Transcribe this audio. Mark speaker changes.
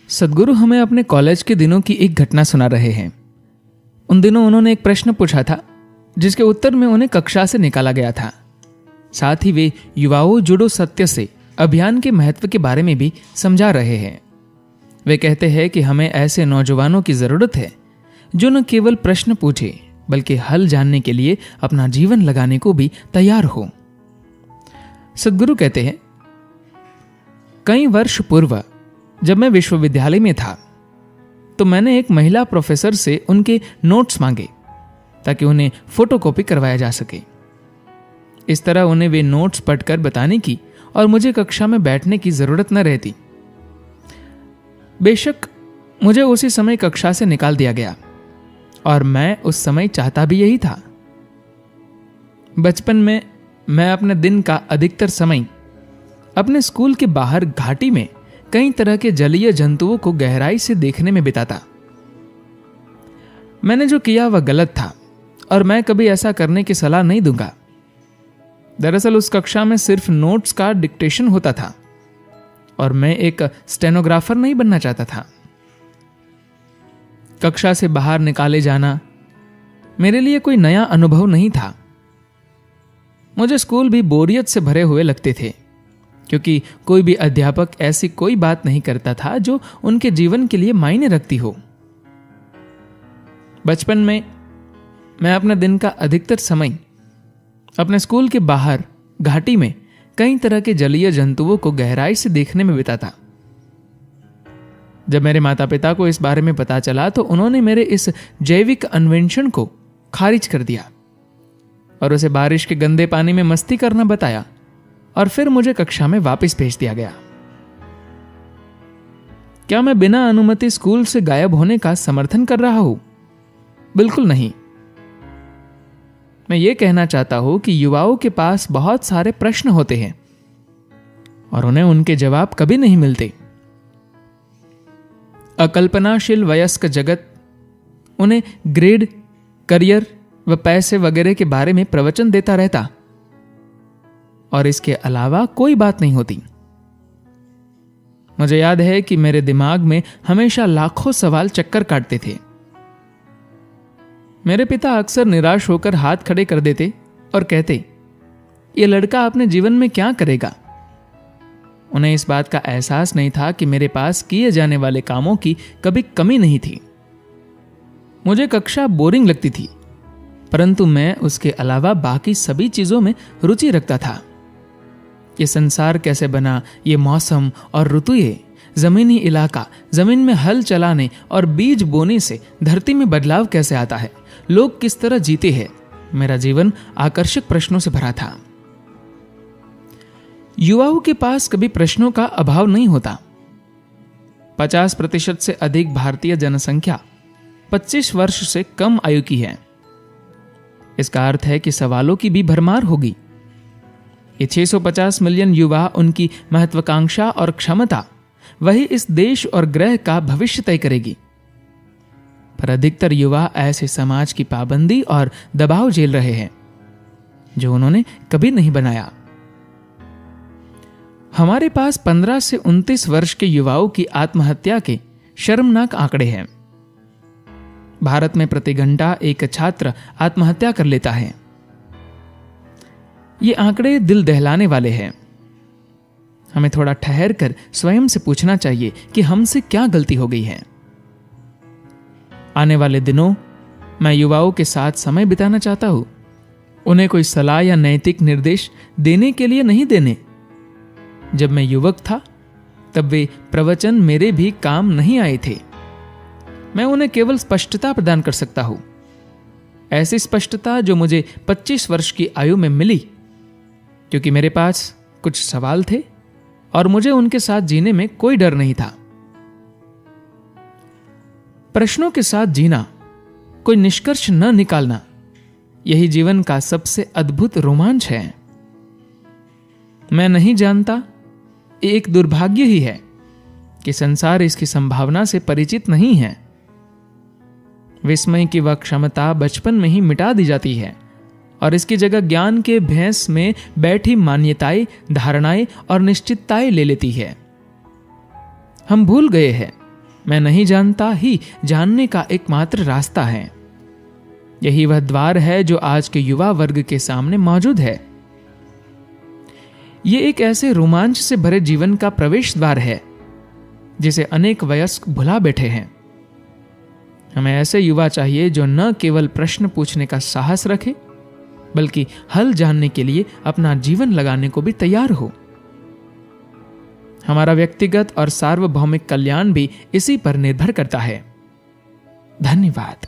Speaker 1: सद्गुरु हमें अपने कॉलेज के दिनों की एक घटना सुना रहे हैं। उन दिनों उन्होंने एक प्रश्न पूछा था जिसके उत्तर में उन्हें कक्षा से निकाला गया था। साथ ही वे युवाओं जुड़ो सत्य से अभियान के महत्व के बारे में भी समझा रहे हैं। वे कहते हैं कि हमें ऐसे नौजवानों की जरूरत है जो न केवल प्रश्न पूछे बल्कि हल जानने के लिए अपना जीवन लगाने को भी तैयार हो। सद्गुरु कहते हैं, कई वर्ष पूर्व जब मैं विश्वविद्यालय में था तो मैंने एक महिला प्रोफेसर से उनके नोट्स मांगे ताकि उन्हें फोटोकॉपी करवाया जा सके। इस तरह उन्हें वे नोट्स पढ़कर बताने की और मुझे कक्षा में बैठने की जरूरत न रहती। बेशक मुझे उसी समय कक्षा से निकाल दिया गया और मैं उस समय चाहता भी यही था। बचपन में मैं अपने दिन का अधिकतर समय अपने स्कूल के बाहर घाटी में कई तरह के जलीय जंतुओं को गहराई से देखने में बिताता। मैंने जो किया वह गलत था और मैं कभी ऐसा करने की सलाह नहीं दूंगा। दरअसल उस कक्षा में सिर्फ नोट्स का डिक्टेशन होता था और मैं एक स्टेनोग्राफर नहीं बनना चाहता था। कक्षा से बाहर निकाले जाना मेरे लिए कोई नया अनुभव नहीं था। मुझे स्कूल भी बोरियत से भरे हुए लगते थे क्योंकि कोई भी अध्यापक ऐसी कोई बात नहीं करता था जो उनके जीवन के लिए मायने रखती हो। बचपन में मैं अपने दिन का अधिकतर समय अपने स्कूल के बाहर घाटी में कई तरह के जलीय जंतुओं को गहराई से देखने में बिताता। जब मेरे माता पिता को इस बारे में पता चला तो उन्होंने मेरे इस जैविक अन्वेषण को खारिज कर दिया और उसे बारिश के गंदे पानी में मस्ती करना बताया और फिर मुझे कक्षा में वापस भेज दिया गया। क्या मैं बिना अनुमति स्कूल से गायब होने का समर्थन कर रहा हूं? बिल्कुल नहीं। मैं ये कहना चाहता हूं कि युवाओं के पास बहुत सारे प्रश्न होते हैं और उन्हें उनके जवाब कभी नहीं मिलते। अकल्पनाशील वयस्क जगत उन्हें ग्रेड, करियर व पैसे वगैरह के बारे में प्रवचन देता रहता और इसके अलावा कोई बात नहीं होती। मुझे याद है कि मेरे दिमाग में हमेशा लाखों सवाल चक्कर काटते थे। मेरे पिता अक्सर निराश होकर हाथ खड़े कर देते और कहते, ये लड़का अपने जीवन में क्या करेगा? उन्हें इस बात का एहसास नहीं था कि मेरे पास किए जाने वाले कामों की कभी कमी नहीं थी। मुझे कक्षा बोरिंग लगती थी, परंतु मैं उसके अलावा बाकी सभी चीजों में रुचि रखता था। ये संसार कैसे बना, ये मौसम और ऋतुएं, जमीनी इलाका, जमीन में हल चलाने और बीज बोने से धरती में बदलाव कैसे आता है, लोग किस तरह जीते हैं, मेरा जीवन आकर्षक प्रश्नों से भरा था। युवाओं के पास कभी प्रश्नों का अभाव नहीं होता। 50% से अधिक भारतीय जनसंख्या 25 वर्ष से कम आयु की है। इसका अर्थ है कि सवालों की भी भरमार होगी। ये 650 मिलियन युवा, उनकी महत्वाकांक्षा और क्षमता वही इस देश और ग्रह का भविष्य तय करेगी। पर अधिकतर युवा ऐसे समाज की पाबंदी और दबाव झेल रहे हैं जो उन्होंने कभी नहीं बनाया। हमारे पास 15 से 29 वर्ष के युवाओं की आत्महत्या के शर्मनाक आंकड़े हैं। भारत में प्रति घंटा एक छात्र आत्महत्या कर लेता है। ये आंकड़े दिल दहलाने वाले हैं। हमें थोड़ा ठहर कर स्वयं से पूछना चाहिए कि हमसे क्या गलती हो गई है। आने वाले दिनों मैं युवाओं के साथ समय बिताना चाहता हूं। उन्हें कोई सलाह या नैतिक निर्देश देने के लिए नहीं देने। जब मैं युवक था तब वे प्रवचन मेरे भी काम नहीं आए थे। मैं उन्हें केवल स्पष्टता प्रदान कर सकता हूं, ऐसी स्पष्टता जो मुझे 25 वर्ष की आयु में मिली, क्योंकि मेरे पास कुछ सवाल थे और मुझे उनके साथ जीने में कोई डर नहीं था। प्रश्नों के साथ जीना, कोई निष्कर्ष न निकालना, यही जीवन का सबसे अद्भुत रोमांच है। मैं नहीं जानता, एक दुर्भाग्य ही है कि संसार इसकी संभावना से परिचित नहीं है। विस्मय की वह क्षमता बचपन में ही मिटा दी जाती है और इसकी जगह ज्ञान के भैंस में बैठी मान्यताएं, धारणाएं और निश्चितताएं ले लेती है। हम भूल गए हैं मैं नहीं जानता ही जानने का एकमात्र रास्ता है। यही वह द्वार है जो आज के युवा वर्ग के सामने मौजूद है। ये एक ऐसे रोमांच से भरे जीवन का प्रवेश द्वार है जिसे अनेक वयस्क भुला बैठे हैं। हमें ऐसे युवा चाहिए जो न केवल प्रश्न पूछने का साहस रखे, बल्कि हल जानने के लिए अपना जीवन लगाने को भी तैयार हो। हमारा व्यक्तिगत और सार्वभौमिक कल्याण भी इसी पर निर्भर करता है। धन्यवाद।